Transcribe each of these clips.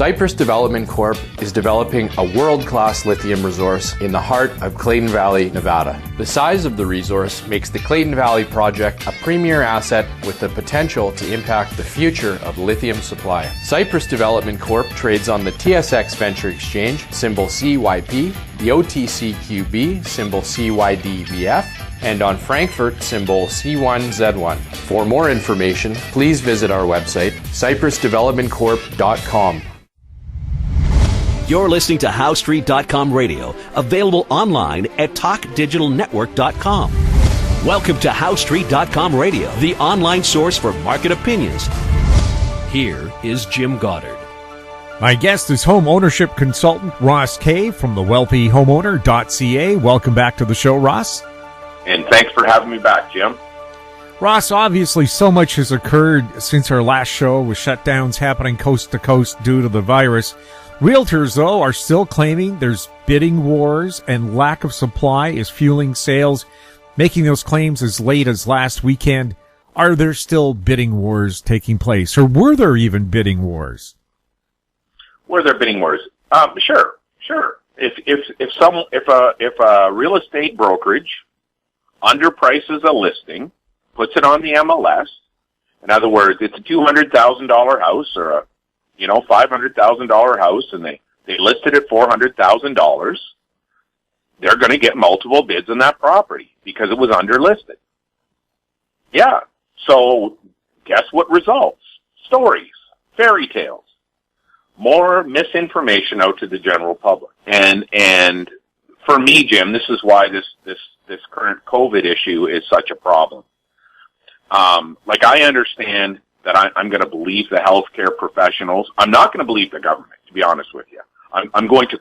Cypress Development Corp. is developing a world-class lithium resource in the heart of Clayton Valley, Nevada. The size of the resource makes the Clayton Valley project a premier asset with the potential to impact the future of lithium supply. Cypress Development Corp. trades on the TSX Venture Exchange, symbol CYP, the OTCQB, symbol CYDVF, and on Frankfurt, symbol C1Z1. For more information, please visit our website, cypressdevelopmentcorp.com. You're listening to HowStreet.com radio, available online at TalkDigitalNetwork.com. Welcome to HowStreet.com radio, the online source for market opinions. Here is Jim Goddard. My guest is home ownership consultant Ross Kay from thewealthyhomeowner.ca. Welcome back to the show, Ross. And thanks for having me back, Jim. Ross, obviously so much has occurred since our last show with shutdowns happening coast to coast due to the virus. Realtors, though, are still claiming there's bidding wars and lack of supply is fueling sales, making those claims as late as last weekend. Are there still bidding wars taking place, or were there even bidding wars? Were there bidding wars? Sure. If a real estate brokerage underprices a listing, puts it on the MLS, in other words, it's a $200,000 house or a $500,000 house, and they listed it $400,000, they're going to get multiple bids on that property because it was underlisted. Yeah. So guess what results? Stories, fairy tales, more misinformation out to the general public. And for me, Jim, this is why this current COVID issue is such a problem. I understand that I'm going to believe the healthcare professionals. I'm not going to believe the government, to be honest with you. I'm going to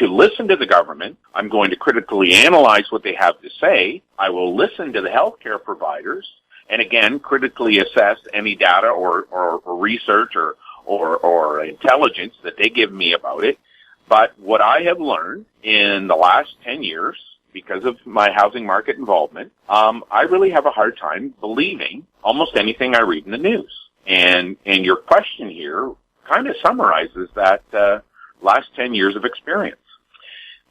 listen to the government. I'm going to critically analyze what they have to say. I will listen to the healthcare providers, and again, critically assess any data or research or intelligence that they give me about it. But what I have learned in the last 10 years, because of my housing market involvement, I really have a hard time believing almost anything I read in the news. And your question here kind of summarizes that last 10 years of experience.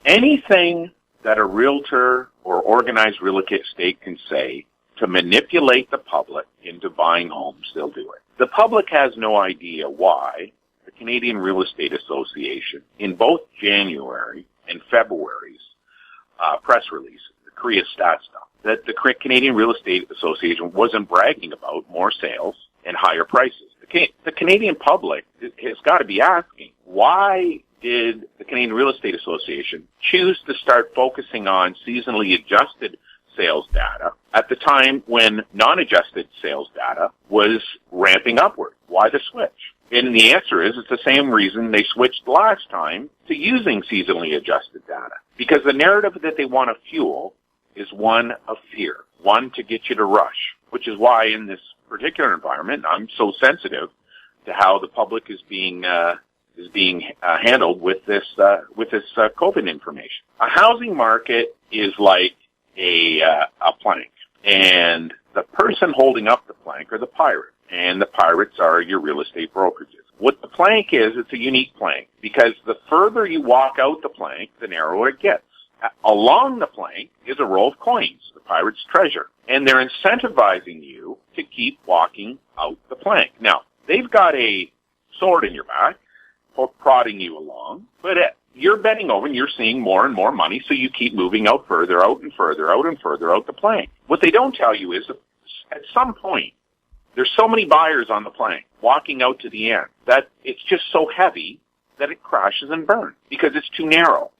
Anything that a realtor or organized real estate can say to manipulate the public into buying homes, they'll do it. The public has no idea why the Canadian Real Estate Association, in both January and February's press release, the Korea Stat stuff, that the Canadian Real Estate Association wasn't bragging about more sales and higher prices. The Canadian public has got to be asking, why did the Canadian Real Estate Association choose to start focusing on seasonally adjusted sales data at the time when non-adjusted sales data was ramping upward? Why the switch? And the answer is it's the same reason they switched last time to using seasonally adjusted data. Because the narrative that they want to fuel is one of fear, one to get you to rush, which is why in this particular environment I'm so sensitive to how the public is being handled with this COVID information. A housing market is like a plank, and the person holding up the plank are the pirate, and the pirates are your real estate brokerages. What the plank is, it's a unique plank, because the further you walk out the plank, the narrower it gets. Along the plank is a row of coins, the pirate's treasure, and they're incentivizing you to keep walking out the plank. Now, they've got a sword in your back, prodding you along, but you're bending over and you're seeing more and more money, so you keep moving out further out and further out and further out the plank. What they don't tell you is that at some point, there's so many buyers on the plank walking out to the end that it's just so heavy that it crashes and burns because it's too narrow.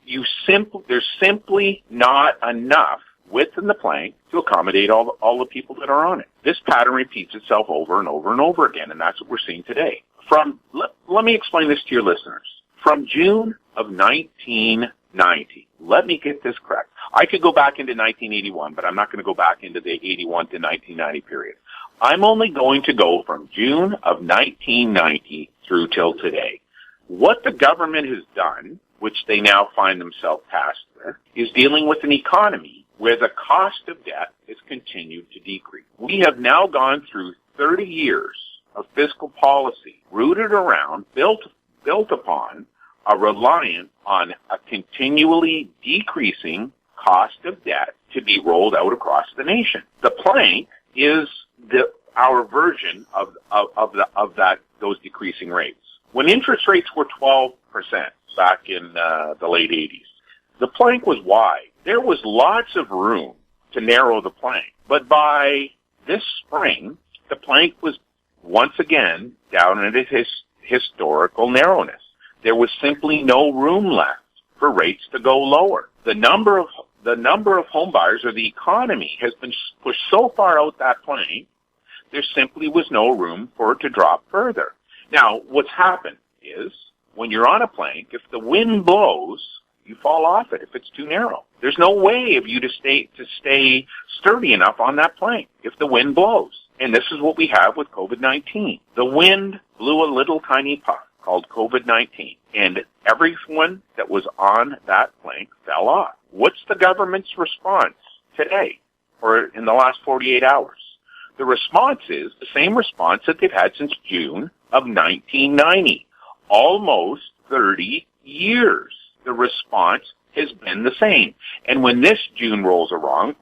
There's simply not enough width in the plank to accommodate all the people that are on it. This pattern repeats itself over and over and over again, and that's what we're seeing today. Let me explain this to your listeners. From June of 1990, let me get this correct. I could go back into 1981, but I'm not going to go back into the 81 to 1990 period. I'm only going to go from June of 1990 through till today. What the government has done, which they now find themselves tasked with, is dealing with an economy where the cost of debt has continued to decrease. We have now gone through 30 years of fiscal policy rooted around, built built upon a reliance on a continually decreasing cost of debt to be rolled out across the nation. The plank is our version of those decreasing rates. When interest rates were 12% back in the late 80s, the plank was wide. There was lots of room to narrow the plank. But by this spring, the plank was once again down at its historical narrowness. There was simply no room left for rates to go lower. The number of home buyers, or the economy, has been pushed so far out that plank, there simply was no room for it to drop further. Now, what's happened is, when you're on a plank, if the wind blows, you fall off it if it's too narrow. There's no way of you to stay sturdy enough on that plank if the wind blows. And this is what we have with COVID-19. The wind blew a little tiny puff called COVID-19, and everyone that was on that plank fell off. What's the government's response today, or in the last 48 hours? The response is the same response that they've had since June of 1990, almost 30 years. The response has been the same. And when this June rolls around,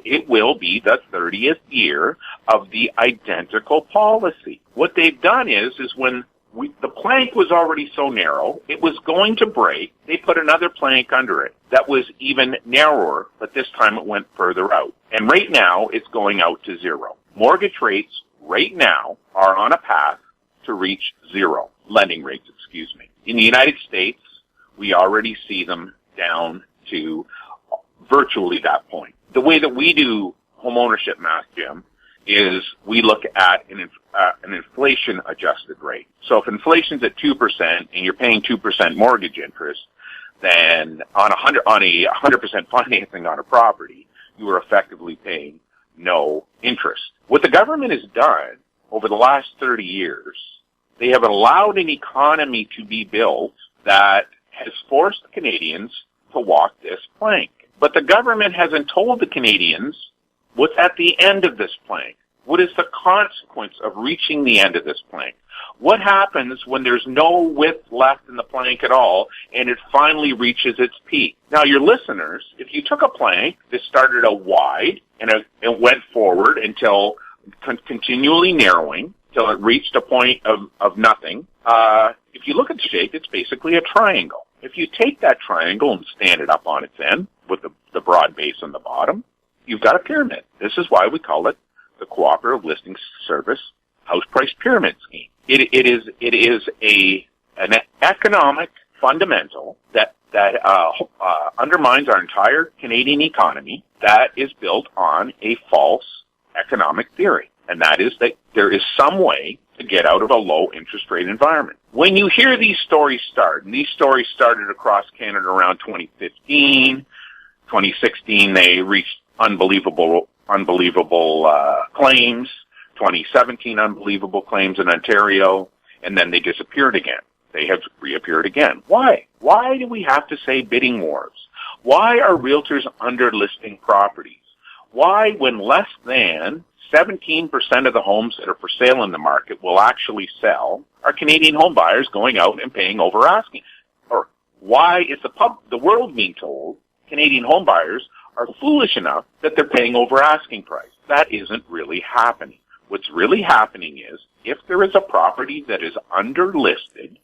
it will be the 30th year of the identical policy. What they've done is when the plank was already so narrow, it was going to break. They put another plank under it that was even narrower, but this time it went further out. And right now, it's going out to zero. Mortgage rates right now are on a path to reach zero. Lending rates, excuse me. In the United States, we already see them down to virtually that point. The way that we do homeownership math, Jim, is we look at an inflation-adjusted rate. So if inflation's at 2% and you're paying 2% mortgage interest, then on a 100% financing on a property, you are effectively paying no interest. What the government has done over the last 30 years, they have allowed an economy to be built that has forced Canadians to walk this plank. But the government hasn't told the Canadians what's at the end of this plank. What is the consequence of reaching the end of this plank? What happens when there's no width left in the plank at all and it finally reaches its peak? Now, your listeners, if you took a plank that started out wide and it went forward until continually narrowing till it reached a point of nothing, if you look at the shape, it's basically a triangle. If you take that triangle and stand it up on its end with the broad base on the bottom, you've got a pyramid. This is why we call it the Cooperative Listing Service House Price Pyramid Scheme. It is an economic fundamental that undermines our entire Canadian economy, that is built on a false economic theory, and that is that there is some way to get out of a low interest rate environment. When you hear these stories start, and these stories started across Canada around 2015, 2016 they reached unbelievable claims, 2017 unbelievable claims in Ontario, and then they disappeared again. They have reappeared again. Why? Why do we have to say bidding wars? Why are realtors underlisting properties? Why, when less than 17% of the homes that are for sale in the market will actually sell, are Canadian home buyers going out and paying over asking? Or why is the world being told Canadian home buyers are foolish enough that they're paying over asking price? That isn't really happening. What's really happening is, if there is a property that is underlisted,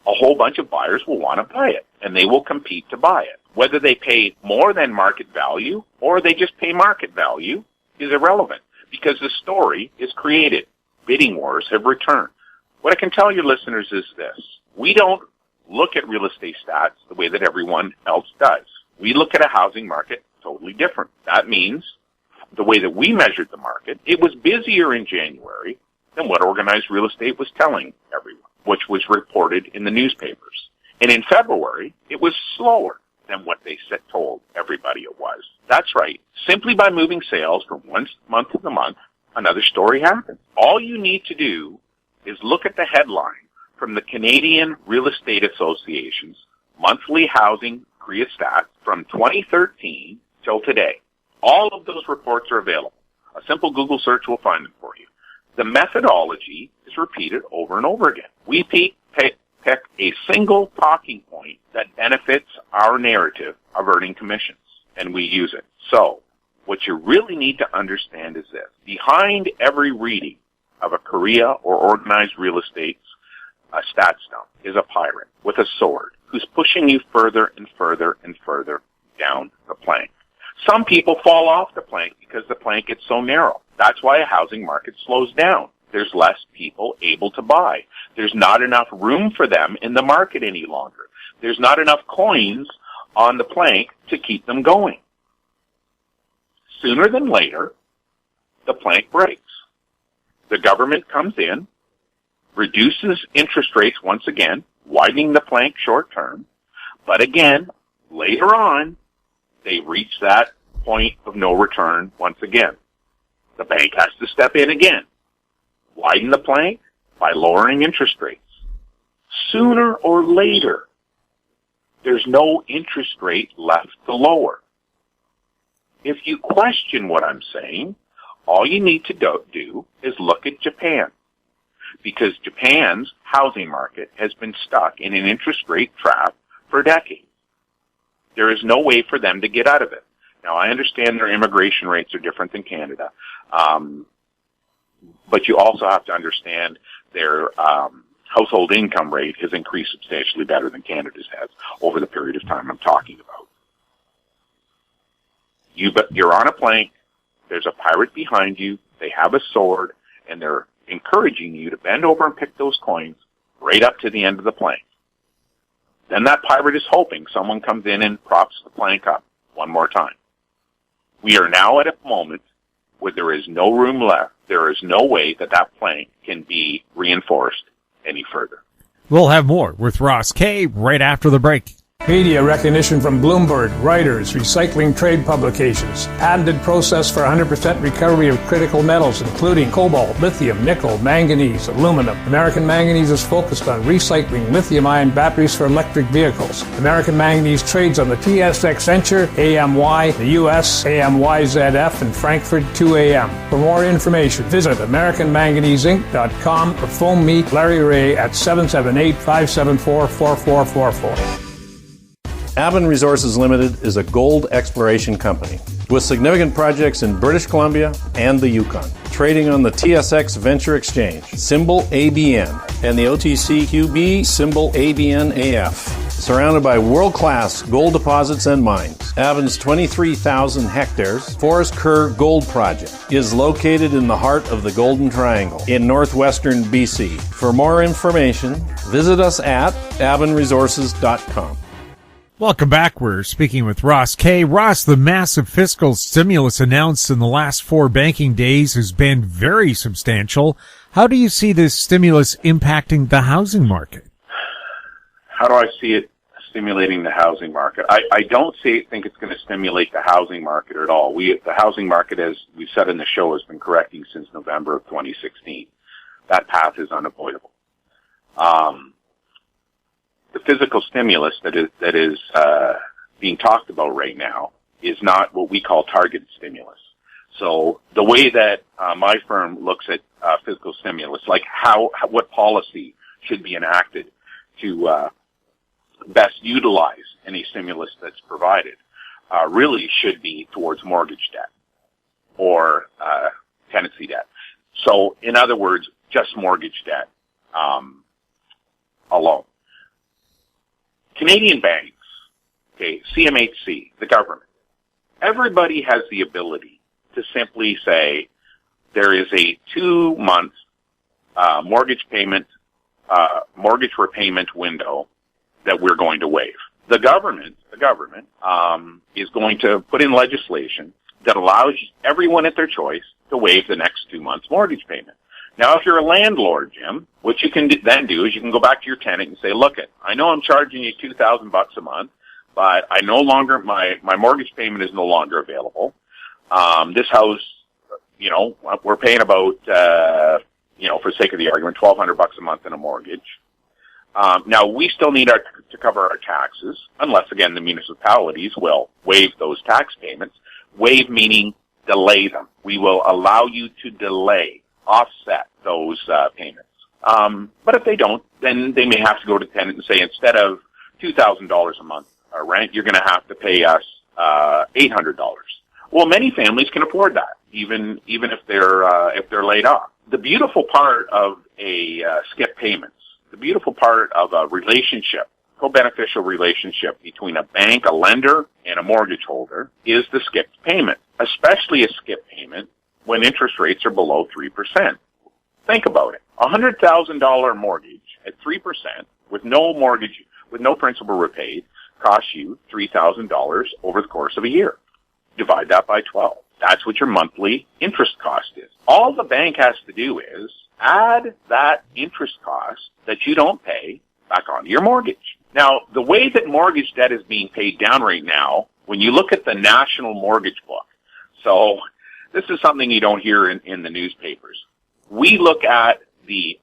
a whole bunch of buyers will want to buy it, and they will compete to buy it. Whether they pay more than market value or they just pay market value is irrelevant, because the story is created. Bidding wars have returned. What I can tell your listeners is this: we don't look at real estate stats the way that everyone else does. We look at a housing market totally different. That means the way that we measured the market, it was busier in January than what organized real estate was telling everyone, which was reported in the newspapers. And in February, it was slower than what they told everybody it was. That's right. Simply by moving sales from one month to the month, another story happens. All you need to do is look at the headline from the Canadian Real Estate Association's monthly housing CREA stats from 2013 till today. All of those reports are available. A simple Google search will find them for you. The methodology is repeated over and over again. We a single talking point that benefits our narrative of earning commissions, and we use it. So, what you really need to understand is this. Behind every reading of a Korea or organized real estate's stat stone is a pirate with a sword who's pushing you further and further and further down the plank. Some people fall off the plank because the plank gets so narrow. That's why a housing market slows down. There's less people able to buy. There's not enough room for them in the market any longer. There's not enough coins on the plank to keep them going. Sooner than later, the plank breaks. The government comes in, reduces interest rates once again, widening the plank short term, but again, later on, they reach that point of no return once again. The bank has to step in again, widen the plank by lowering interest rates. Sooner or later, there's no interest rate left to lower. If you question what I'm saying, all you need to do is look at Japan, because Japan's housing market has been stuck in an interest rate trap for decades. There is no way for them to get out of it. Now, I understand their immigration rates are different than Canada, but you also have to understand their household income rate has increased substantially better than Canada's has over the period of time I'm talking about. You're on a plank, there's a pirate behind you, they have a sword, and they're encouraging you to bend over and pick those coins right up to the end of the plank. Then that pirate is hoping someone comes in and props the plank up one more time. We are now at a moment where there is no room left. There is no way that plank can be reinforced any further. We'll have more with Ross Kay right after the break. Media recognition from Bloomberg, Reuters, recycling trade publications. Patented process for 100% recovery of critical metals, including cobalt, lithium, nickel, manganese, aluminum. American Manganese is focused on recycling lithium-ion batteries for electric vehicles. American Manganese trades on the TSX Venture, AMY, the US, AMYZF, and Frankfurt 2AM. For more information, visit AmericanManganeseInc.com or phone me, Larry Ray, at 778-574-4444. Avon Resources Limited is a gold exploration company with significant projects in British Columbia and the Yukon. Trading on the TSX Venture Exchange, symbol ABN, and the OTCQB, symbol ABNAF. Surrounded by world-class gold deposits and mines, Avon's 23,000 hectares Forest Kerr Gold Project is located in the heart of the Golden Triangle in northwestern BC. For more information, visit us at avonresources.com. Welcome back. We're speaking with Ross Kay. Ross, the massive fiscal stimulus announced in the last 4 banking days has been very substantial. How do you see this stimulus impacting the housing market? How do I see it stimulating the housing market? I don't think it's going to stimulate the housing market at all. The housing market, as we've said in the show, has been correcting since November of 2016. That path is unavoidable. The physical stimulus that is being talked about right now is not what we call targeted stimulus. So the way that my firm looks at physical stimulus, like what policy should be enacted to best utilize any stimulus that's provided, really should be towards mortgage debt or tenancy debt. So in other words, just mortgage debt alone. Canadian banks, CMHC, the government, everybody has the ability to simply say there is a 2-month mortgage repayment window that we're going to waive. The government is going to put in legislation that allows everyone at their choice to waive the next 2 months mortgage payment. Now, if you're a landlord, Jim, what you can then do is you can go back to your tenant and say, look, I know I'm charging you $2,000 a month, but I no longer, my mortgage payment is no longer available. This house, we're paying about, for the sake of the argument, $1,200 a month in a mortgage. Now, we still need to cover our taxes, unless, again, the municipalities will waive those tax payments. Waive meaning delay them. We will allow you to offset those payments But if they don't, then they may have to go to the tenant and say, instead of $2,000 a month rent, you're going to have to pay us $800. Well, many families can afford that, even if they're laid off. The beautiful part of a skip payments, the beautiful part of a relationship, co-beneficial relationship between a bank, a lender, and a mortgage holder is the skipped payment, especially a skip payment when interest rates are below 3%. Think about it. A $100,000 mortgage at 3% with no principal repaid costs you $3,000 over the course of a year. Divide that by 12. That's what your monthly interest cost is. All the bank has to do is add that interest cost that you don't pay back onto your mortgage. Now, the way that mortgage debt is being paid down right now, when you look at the national mortgage book, so this is something you don't hear in the newspapers. We look at the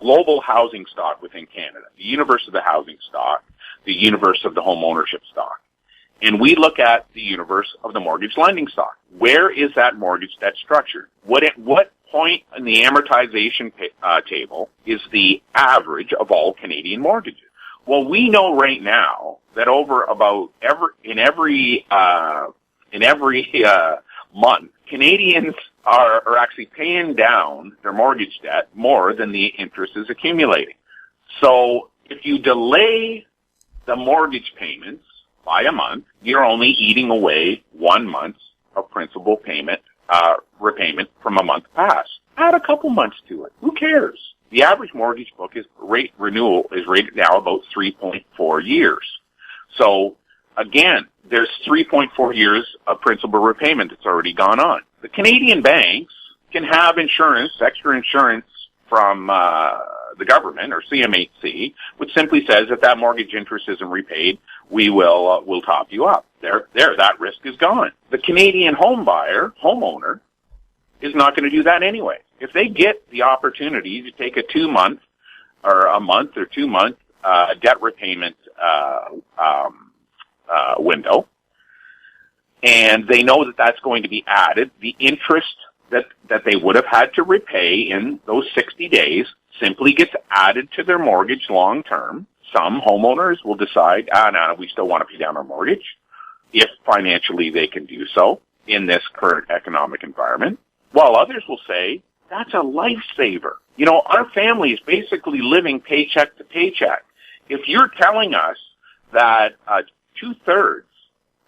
global housing stock within Canada, the universe of the housing stock, the universe of the home ownership stock. And we look at the universe of the mortgage lending stock. Where is that mortgage debt structured? What point in the amortization table is the average of all Canadian mortgages? Well, we know right now that in every month, Canadians are actually paying down their mortgage debt more than the interest is accumulating. So if you delay the mortgage payments by a month, you're only eating away 1 month of principal payment repayment from a month past. Add a couple months to it. Who cares? The average mortgage book renewal is rated now about 3.4 years. So again, there's 3.4 years of principal repayment that's already gone on. The Canadian banks can have extra insurance from the government or CMHC, which simply says if that mortgage interest isn't repaid, we'll top you up. That risk is gone. The Canadian homeowner, is not going to do that anyway. If they get the opportunity to take a 2 month or a month or 2 month debt repayment window, and they know that that's going to be added, the interest that they would have had to repay in those 60 days simply gets added to their mortgage long term. Some homeowners will decide, no, we still want to pay down our mortgage, if financially they can do so in this current economic environment, while others will say, that's a lifesaver. You know, our family is basically living paycheck to paycheck. If you're telling us that 2/3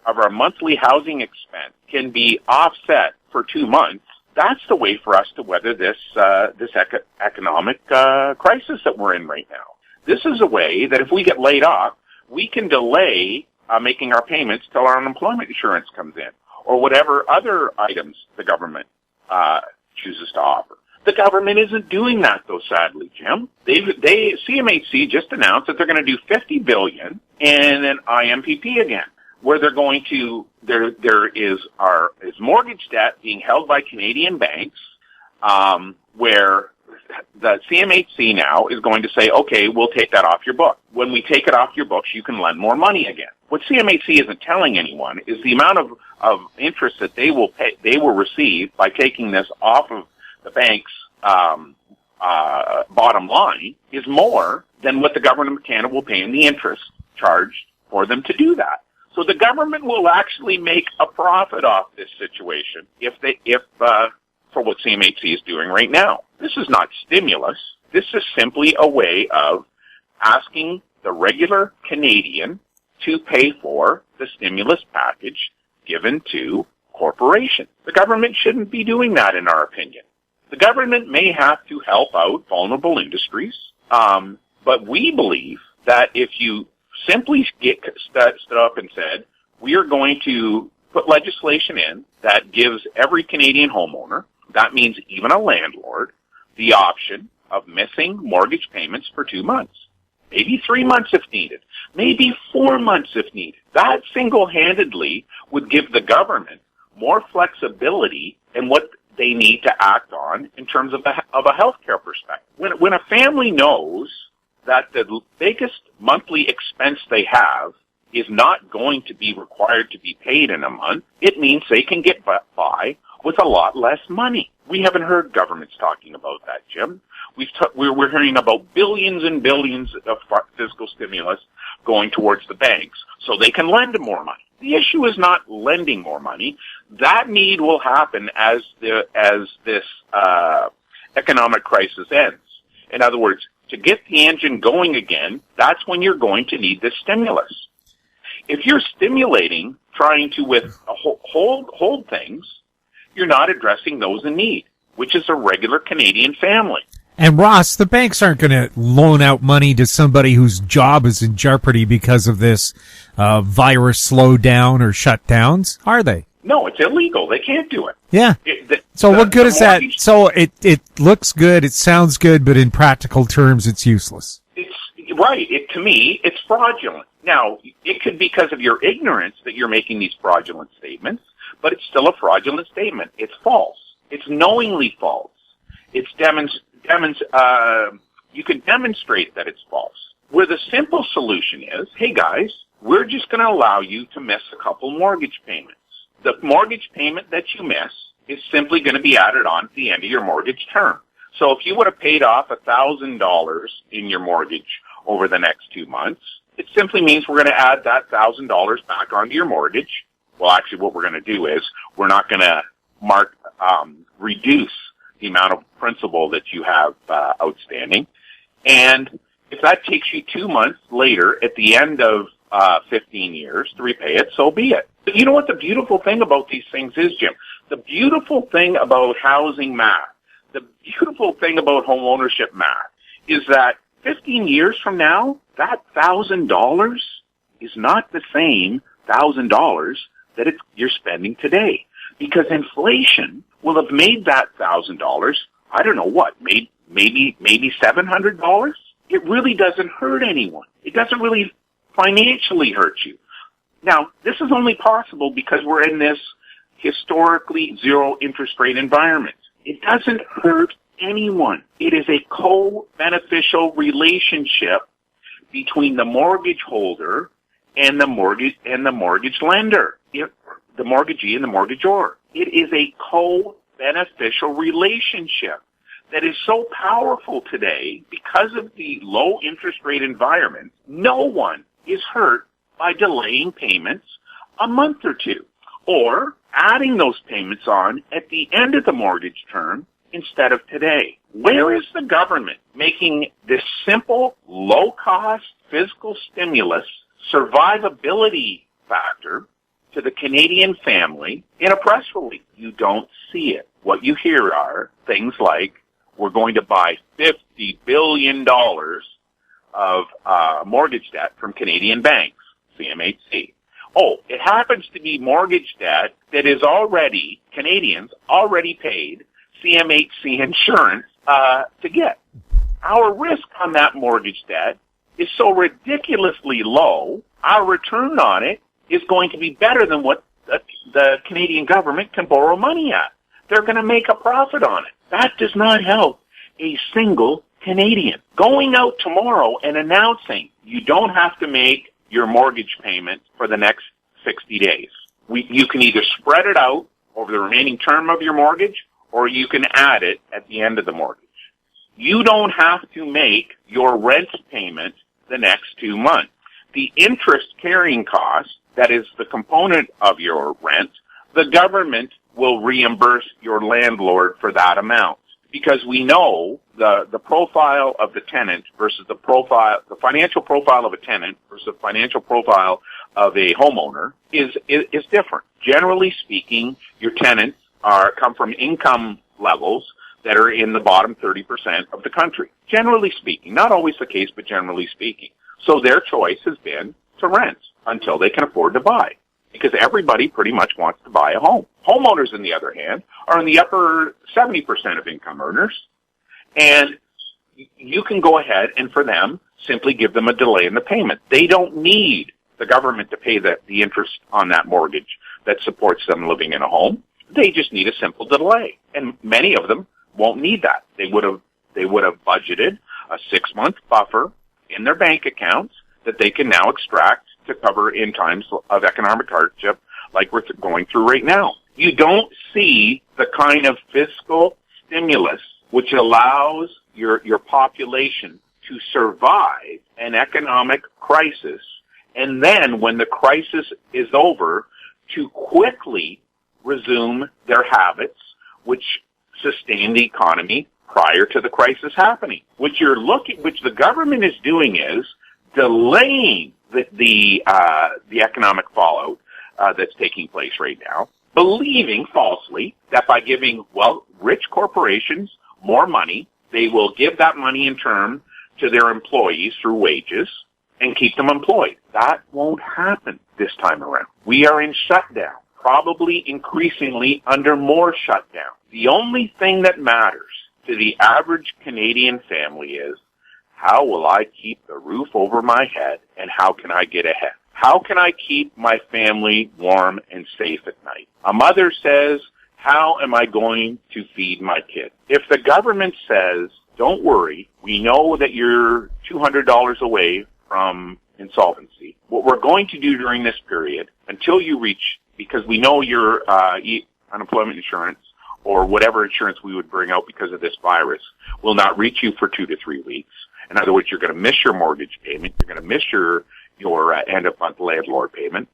of our monthly housing expense can be offset for 2 months, that's the way for us to weather this economic crisis that we're in right now. This is a way that if we get laid off, we can delay making our payments till our unemployment insurance comes in, or whatever other items the government chooses to offer. The government isn't doing that, though, sadly, Jim. CMHC just announced that they're going to do $50 billion in an IMPP again, where they're going to, there is mortgage debt being held by Canadian banks, where the CMHC now is going to say, okay, we'll take that off your book. When we take it off your books, you can lend more money again. What CMHC isn't telling anyone is the amount of interest that they will receive by taking this off of the bank's bottom line is more than what the government of Canada will pay in the interest charged for them to do that. So the government will actually make a profit off this situation for what CMHC is doing right now. This is not stimulus. This is simply a way of asking the regular Canadian to pay for the stimulus package given to corporations. The government shouldn't be doing that, in our opinion. The government may have to help out vulnerable industries, but we believe that if you simply stood up and said, we are going to put legislation in that gives every Canadian homeowner, that means even a landlord, the option of missing mortgage payments for 2 months, maybe 3 months if needed, maybe 4 months if needed. That single-handedly would give the government more flexibility in what they need to act on in terms of a healthcare perspective. When a family knows that the biggest monthly expense they have is not going to be required to be paid in a month, it means they can get by with a lot less money. We haven't heard governments talking about that, Jim. We're hearing about billions and billions of fiscal stimulus going towards the banks so they can lend more money. The issue is not lending more money. That need will happen as this economic crisis ends. In other words, to get the engine going again, that's when you're going to need this stimulus. If you're stimulating, trying to hold things, you're not addressing those in need, which is a regular Canadian family. And Ross, the banks aren't going to loan out money to somebody whose job is in jeopardy because of this virus slowdown or shutdowns, are they? No, it's illegal. They can't do it. Yeah. What good is that? So it looks good, it sounds good, but in practical terms, it's useless. It's right. To me, it's fraudulent. Now, it could be because of your ignorance that you're making these fraudulent statements, but it's still a fraudulent statement. It's false. It's knowingly false. It's you can demonstrate that it's false. Where the simple solution is, hey guys, we're just going to allow you to miss a couple mortgage payments. The mortgage payment that you miss is simply going to be added on to the end of your mortgage term. So if you would have paid off $1,000 in your mortgage over the next 2 months, it simply means we're going to add that $1,000 back onto your mortgage. Well, actually, what we're going to do is we're not going to reduce the amount of principal that you have outstanding. And if that takes you 2 months later at the end of 15 years to repay it, so be it. But you know what the beautiful thing about these things is, Jim? The beautiful thing about housing math, the beautiful thing about home ownership math is that 15 years from now, that $1,000 is not the same $1,000 that you're spending today. Because inflation will have made that $1,000, I don't know what, maybe $700? It really doesn't hurt anyone. It doesn't really financially hurt you. Now, this is only possible because we're in this historically zero interest rate environment. It doesn't hurt anyone. It is a co-beneficial relationship between the mortgage holder and the mortgage lender, the mortgagee and the mortgagor. It is a co-beneficial relationship that is so powerful today because of the low interest rate environment. No one is hurt by delaying payments a month or two, or adding those payments on at the end of the mortgage term instead of today. Where is the government making this simple, low-cost fiscal stimulus survivability factor to the Canadian family in a press release? You don't see it. What you hear are things like, we're going to buy $50 billion of mortgage debt from Canadian banks, CMHC. Oh, it happens to be mortgage debt that is Canadians already paid CMHC insurance to get. Our risk on that mortgage debt is so ridiculously low, our return on it is going to be better than what the Canadian government can borrow money at. They're going to make a profit on it. That does not help a single Canadian. Going out tomorrow and announcing you don't have to make your mortgage payment for the next 60 days. You can either spread it out over the remaining term of your mortgage, or you can add it at the end of the mortgage. You don't have to make your rent payment the next 2 months. The interest carrying cost, that is the component of your rent, the government will reimburse your landlord for that amount. Because we know the profile of the tenant versus the financial profile of a tenant versus the financial profile of a homeowner is different. Generally speaking, your tenants come from income levels that are in the bottom 30% of the country. Generally speaking, not always the case, but generally speaking. So their choice has been to rent until they can afford to buy, because everybody pretty much wants to buy a home. Homeowners, on the other hand, are in the upper 70% of income earners, and you can go ahead and, for them, simply give them a delay in the payment. They don't need the government to pay the interest on that mortgage that supports them living in a home. They just need a simple delay, and many of them won't need that. They would have budgeted a 6-month buffer in their bank accounts that they can now extract to cover in times of economic hardship like we're going through right now. You don't see the kind of fiscal stimulus which allows your population to survive an economic crisis, and then when the crisis is over, to quickly resume their habits, which sustain the economy prior to the crisis happening. What the government is doing is delaying the economic fallout that's taking place right now, believing falsely that by giving rich corporations more money, they will give that money in turn to their employees through wages and keep them employed. That won't happen this time around. We are in shutdown, probably increasingly under more shutdown. The only thing that matters to the average Canadian family is, how will I keep the roof over my head, and how can I get ahead? How can I keep my family warm and safe at night? A mother says, how am I going to feed my kid? If the government says, don't worry, we know that you're $200 away from insolvency, what we're going to do during this period, until you reach, because we know your unemployment insurance or whatever insurance we would bring out because of this virus will not reach you for 2 to 3 weeks. In other words, you're going to miss your mortgage payment. You're going to miss your end-of-month landlord payments.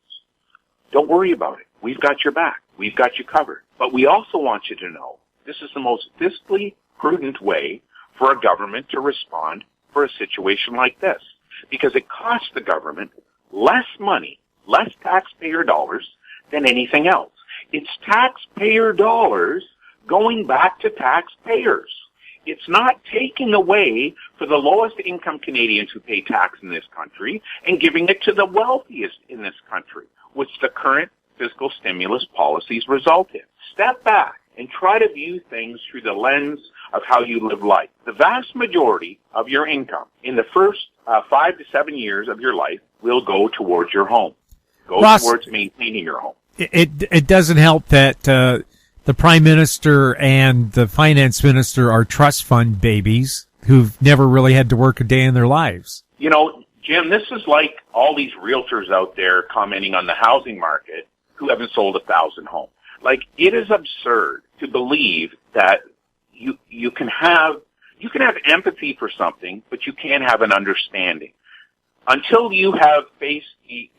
Don't worry about it. We've got your back. We've got you covered. But we also want you to know this is the most fiscally prudent way for a government to respond for a situation like this, because it costs the government less money, less taxpayer dollars than anything else. It's taxpayer dollars going back to taxpayers. It's not taking away for the lowest income Canadians who pay tax in this country and giving it to the wealthiest in this country, which the current fiscal stimulus policies result in. Step back and try to view things through the lens of how you live life. The vast majority of your income in the first 5 to 7 years of your life will go towards your home, towards maintaining your home. It doesn't help that the Prime Minister and the Finance Minister are trust fund babies who've never really had to work a day in their lives. You know, Jim, this is like all these realtors out there commenting on the housing market who haven't sold 1,000 homes. Like, it is absurd to believe that you can have empathy for something, but you can't have an understanding. Until you have faced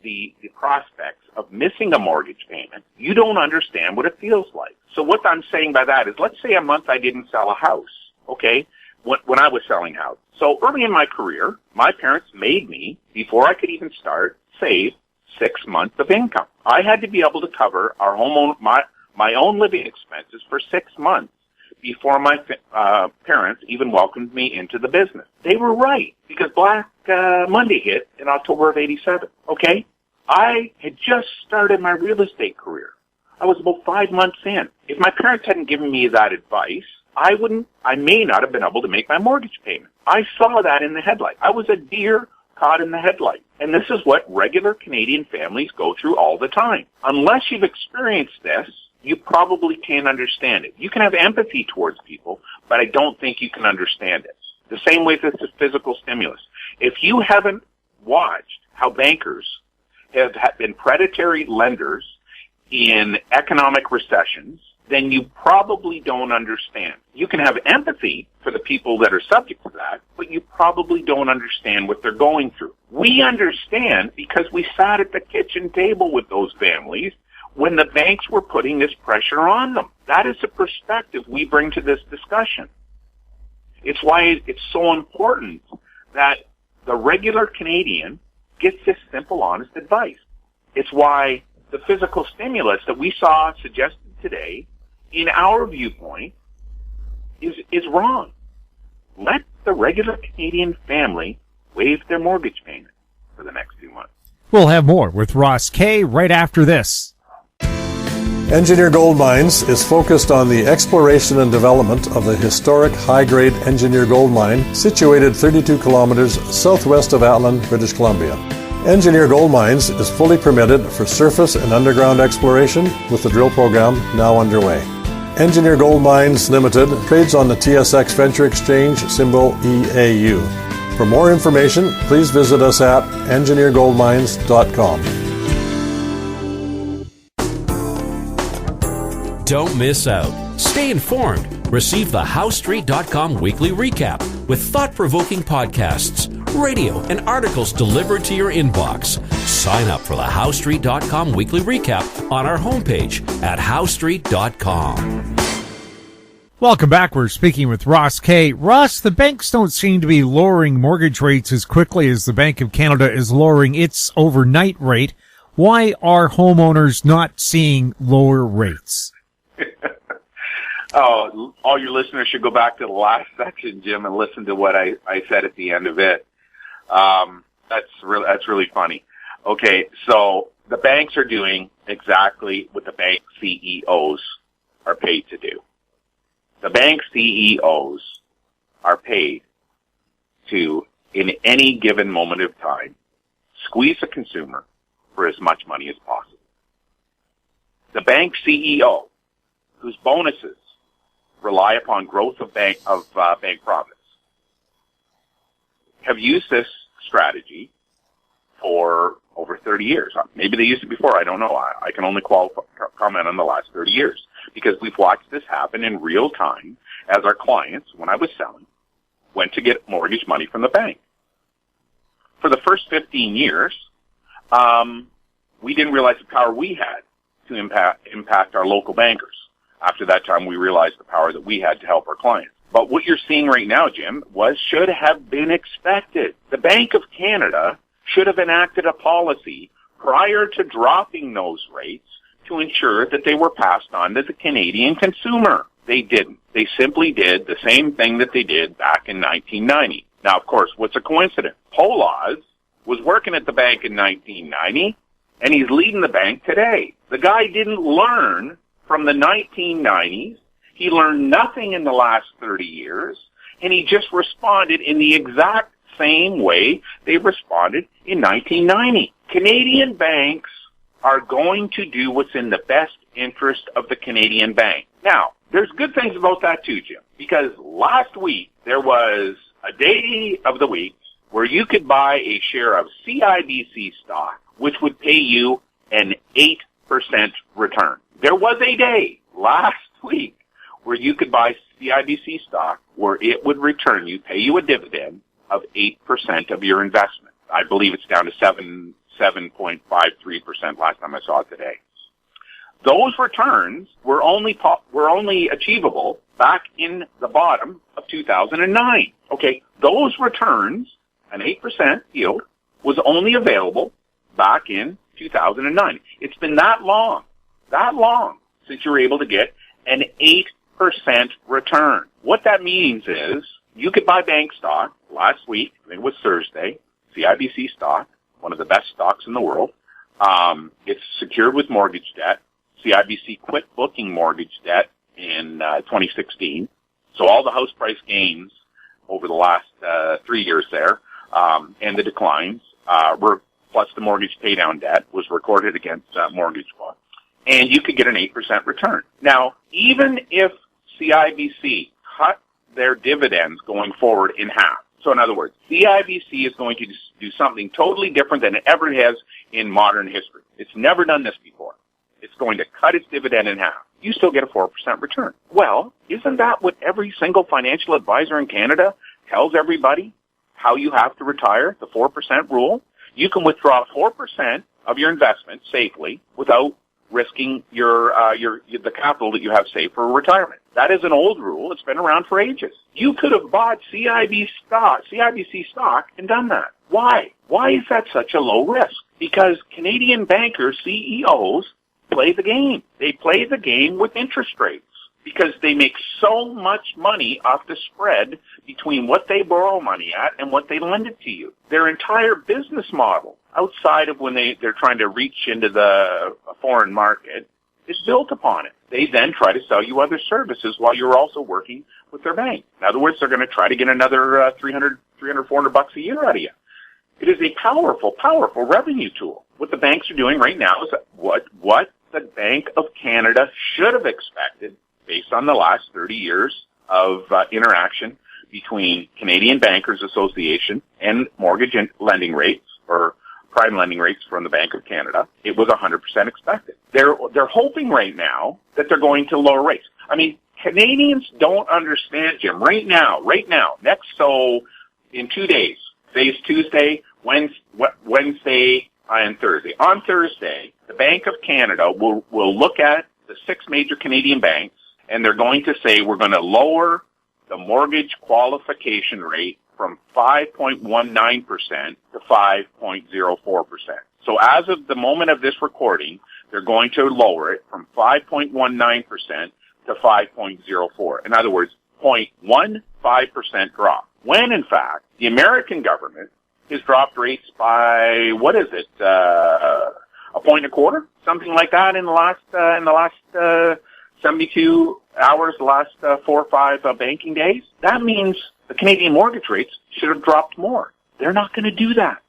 the prospects of missing a mortgage payment, you don't understand what it feels like. So what I'm saying by that is, let's say a month I didn't sell a house, okay, when I was selling houses. So early in my career, my parents made me, before I could even start, save 6 months of income. I had to be able to cover my own living expenses for 6 months before my parents even welcomed me into the business. They were right, because Black Monday hit in October of '87, okay? I had just started my real estate career. I was about 5 months in. If my parents hadn't given me that advice, I may not have been able to make my mortgage payment. I saw that in the headlight. I was a deer caught in the headlight. And this is what regular Canadian families go through all the time. Unless you've experienced this, you probably can't understand it. You can have empathy towards people, but I don't think you can understand it. The same way with the physical stimulus. If you haven't watched how bankers have been predatory lenders in economic recessions, then you probably don't understand. You can have empathy for the people that are subject to that, but you probably don't understand what they're going through. We understand because we sat at the kitchen table with those families when the banks were putting this pressure on them. That is the perspective we bring to this discussion. It's why it's so important that the regular Canadian gets this simple, honest advice. It's why the physical stimulus that we saw suggested today, in our viewpoint, is wrong. Let the regular Canadian family waive their mortgage payment for the next 2 months. We'll have more with Ross Kay right after this. Engineer Gold Mines is focused on the exploration and development of the historic high-grade Engineer Gold Mine situated 32 kilometers southwest of Atlin, British Columbia. Engineer Gold Mines is fully permitted for surface and underground exploration with the drill program now underway. Engineer Gold Mines Limited trades on the TSX Venture Exchange, symbol EAU. For more information, please visit us at engineergoldmines.com. Don't miss out. Stay informed Receive the HowStreet.com weekly recap with thought-provoking podcasts, radio, and articles delivered to your inbox. Sign up for the HowStreet.com weekly recap on our homepage at HowStreet.com. Welcome back. We're speaking with Ross Kay. Ross, the banks don't seem to be lowering mortgage rates as quickly as the Bank of Canada is lowering its overnight rate. Why are homeowners not seeing lower rates? Oh, all your listeners should go back to the last section, Jim, and listen to what I said at the end of it. That's really funny. Okay, so the banks are doing exactly what the bank CEOs are paid to do. The bank CEOs are paid to, in any given moment of time, squeeze a consumer for as much money as possible. The bank CEO, whose bonuses rely upon growth of bank profits, have used this strategy for over 30 years. Maybe they used it before. I don't know. I can only comment on the last 30 years because we've watched this happen in real time as our clients, when I was selling, went to get mortgage money from the bank. For the first 15 years, we didn't realize the power we had to impact our local bankers. After that time, we realized the power that we had to help our clients. But what you're seeing right now, Jim, should have been expected. The Bank of Canada should have enacted a policy prior to dropping those rates to ensure that they were passed on to the Canadian consumer. They didn't. They simply did the same thing that they did back in 1990. Now, of course, what's a coincidence? Polaz was working at the bank in 1990, and he's leading the bank today. The guy didn't learn from the 1990s. He learned nothing in the last 30 years, and he just responded in the exact same way they responded in 1990. Canadian banks are going to do what's in the best interest of the Canadian bank. Now, there's good things about that too, Jim, because last week there was a day of the week where you could buy a share of CIBC stock, which would pay you an 8% return. There was a day last week where you could buy CIBC stock where it would return you, pay you a dividend of 8% of your investment. I believe it's down to 7.53% last time I saw it today. Those returns were only achievable back in the bottom of 2009. Okay, those returns, an 8% yield, was only available back in 2009. It's been that long since you were able to get an 8% return. What that means is you could buy bank stock last week, I think it was Thursday, CIBC stock, one of the best stocks in the world. It's secured with mortgage debt. CIBC quit booking mortgage debt in 2016. So all the house price gains over the last 3 years there, and the declines, were plus the mortgage paydown debt was recorded against mortgage book. And you could get an 8% return. Now, even if CIBC cut their dividends going forward in half, so in other words, CIBC is going to do something totally different than it ever has in modern history. It's never done this before. It's going to cut its dividend in half. You still get a 4% return. Well, isn't that what every single financial advisor in Canada tells everybody? How you have to retire, the 4% rule? You can withdraw 4% of your investment safely without risking the capital that you have saved for retirement. That is an old rule. It's been around for ages. You could have bought CIBC stock and done that. Why? Why is that such a low risk? Because Canadian bankers, CEOs, play the game. They play the game with interest rates because they make so much money off the spread between what they borrow money at and what they lend it to you. Their entire business model, outside of when they're trying to reach into the foreign market, is built upon it. They then try to sell you other services while you're also working with their bank. In other words, they're going to try to get another $300, $400 a year out of you. It is a powerful, powerful revenue tool. What the banks are doing right now is what the Bank of Canada should have expected based on the last 30 years of interaction between Canadian Bankers Association and mortgage and lending rates, or prime lending rates from the Bank of Canada. It was 100% expected. They're hoping right now that they're going to lower rates. I mean, Canadians don't understand, Jim. Right now, in 2 days, today's Tuesday, Wednesday, and Thursday. On Thursday, the Bank of Canada will look at the 6 major Canadian banks, and they're going to say we're going to lower the mortgage qualification rate from 5.19% to 5.04%. So as of the moment of this recording, they're going to lower it from 5.19% to 5.04. In other words, 0.15% drop. When in fact, the American government has dropped rates by, a 1.25%, something like that in the last 72 hours, the last 4 or 5 banking days. That means the Canadian mortgage rates should have dropped more. They're not going to do that.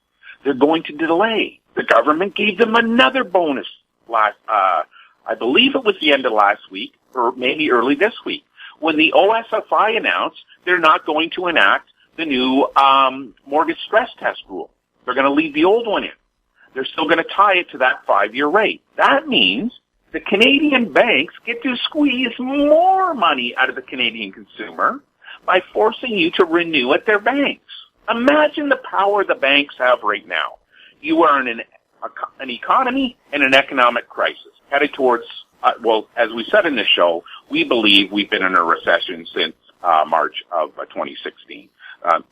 They're going to delay. The government gave them another bonus I believe it was the end of last week, or maybe early this week, when the OSFI announced they're not going to enact the new mortgage stress test rule. They're going to leave the old one in. They're still going to tie it to that 5-year rate. That means the Canadian banks get to squeeze more money out of the Canadian consumer by forcing you to renew at their banks. Imagine the power the banks have right now. You are in an economy and an economic crisis headed towards, as we said in this show, we believe we've been in a recession since March of 2016.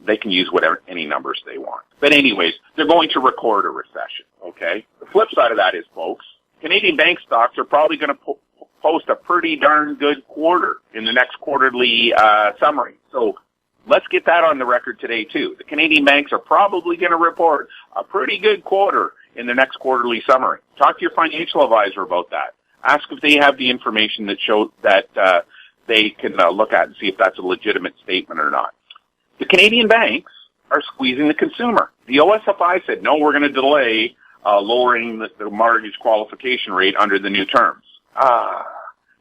They can use any numbers they want. But anyways, they're going to record a recession, okay? The flip side of that is, folks, Canadian bank stocks are probably going to post a pretty darn good quarter in the next quarterly summary. So let's get that on the record today, too. The Canadian banks are probably going to report a pretty good quarter in the next quarterly summary. Talk to your financial advisor about that. Ask if they have the information that shows that they can look at and see if that's a legitimate statement or not. The Canadian banks are squeezing the consumer. The OSFI said, no, we're going to delay lowering the mortgage qualification rate under the new terms.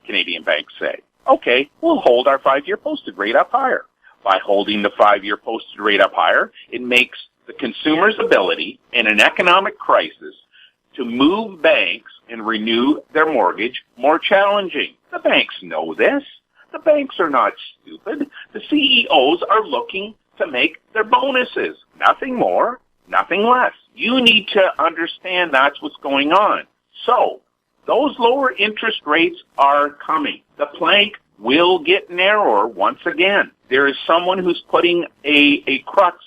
Canadian banks say, okay, we'll hold our 5-year posted rate up higher. By holding the 5-year posted rate up higher, it makes the consumer's ability in an economic crisis to move banks and renew their mortgage more challenging. The banks know this. The banks are not stupid. The CEOs are looking to make their bonuses. Nothing more, nothing less. You need to understand that's what's going on. So, those lower interest rates are coming. The plank will get narrower once again. There is someone who's putting a crux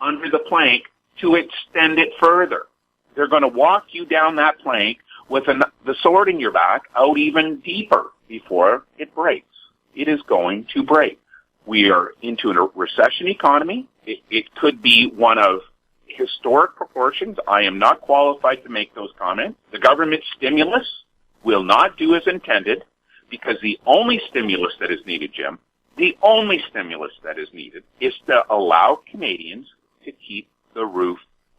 under the plank to extend it further. They're going to walk you down that plank with the sword in your back out even deeper before it breaks. It is going to break. We are into a recession economy. It could be one of historic proportions. I am not qualified to make those comments. The government stimulus will not do as intended because the only stimulus that is needed, Jim, the only stimulus that is needed is to allow Canadians to keep the roof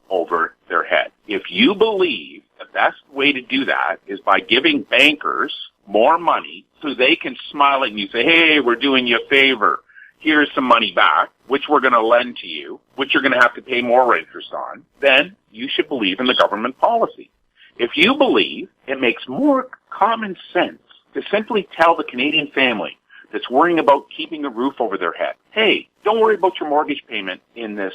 over their head. If you believe the best way to do that is by giving bankers more money so they can smile at you and say, hey, we're doing you a favor. Here's some money back, which we're going to lend to you, which you're going to have to pay more interest on, then you should believe in the government policy. If you believe, it makes more common sense to simply tell the Canadian family that's worrying about keeping a roof over their head, hey, don't worry about your mortgage payment in this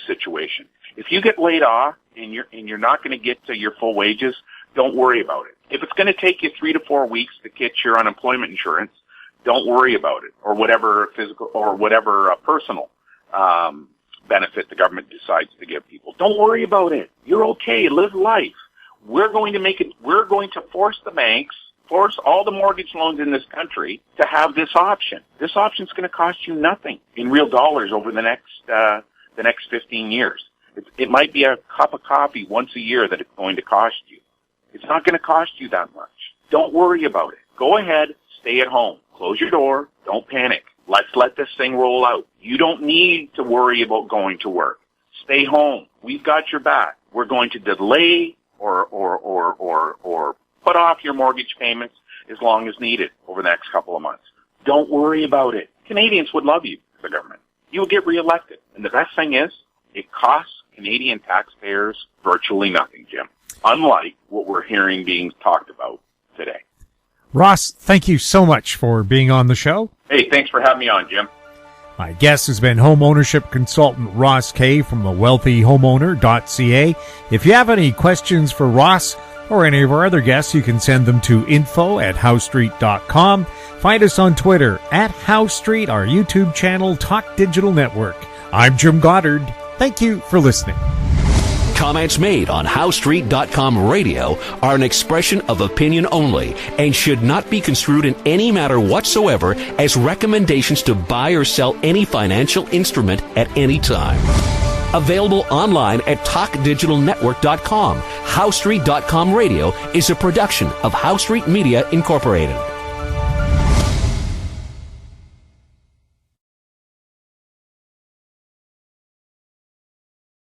situation. If you get laid off and you're not going to get to your full wages, don't worry about it. If it's going to take you 3 to 4 weeks to get your unemployment insurance, don't worry about it, or whatever physical or whatever personal benefit the government decides to give people. Don't worry about it. You're okay. Live life. We're going to force the banks, force all the mortgage loans in this country to have this option. This option is going to cost you nothing in real dollars over the next 15 years. It might be a cup of coffee once a year that it's going to cost you. It's not going to cost you that much. Don't worry about it. Go ahead. Stay at home. Close your door. Don't panic. Let's let this thing roll out. You don't need to worry about going to work. Stay home. We've got your back. We're going to delay or put off your mortgage payments as long as needed over the next couple of months. Don't worry about it. Canadians would love you, the government. You will get reelected. And the best thing is, it costs Canadian taxpayers virtually nothing, Jim. Unlike what we're hearing being talked about today. Ross, thank you so much for being on the show. Hey, thanks for having me on, Jim. My guest has been home ownership consultant Ross Kay from thewealthyhomeowner.ca. If you have any questions for Ross or any of our other guests, you can send them to info@howstreet.com. Find us on Twitter @HowStreet, our YouTube channel, Talk Digital Network. I'm Jim Goddard. Thank you for listening. Comments made on HowStreet.com radio are an expression of opinion only and should not be construed in any matter whatsoever as recommendations to buy or sell any financial instrument at any time. Available online at TalkDigitalNetwork.com. HowStreet.com radio is a production of HowStreet Media Incorporated.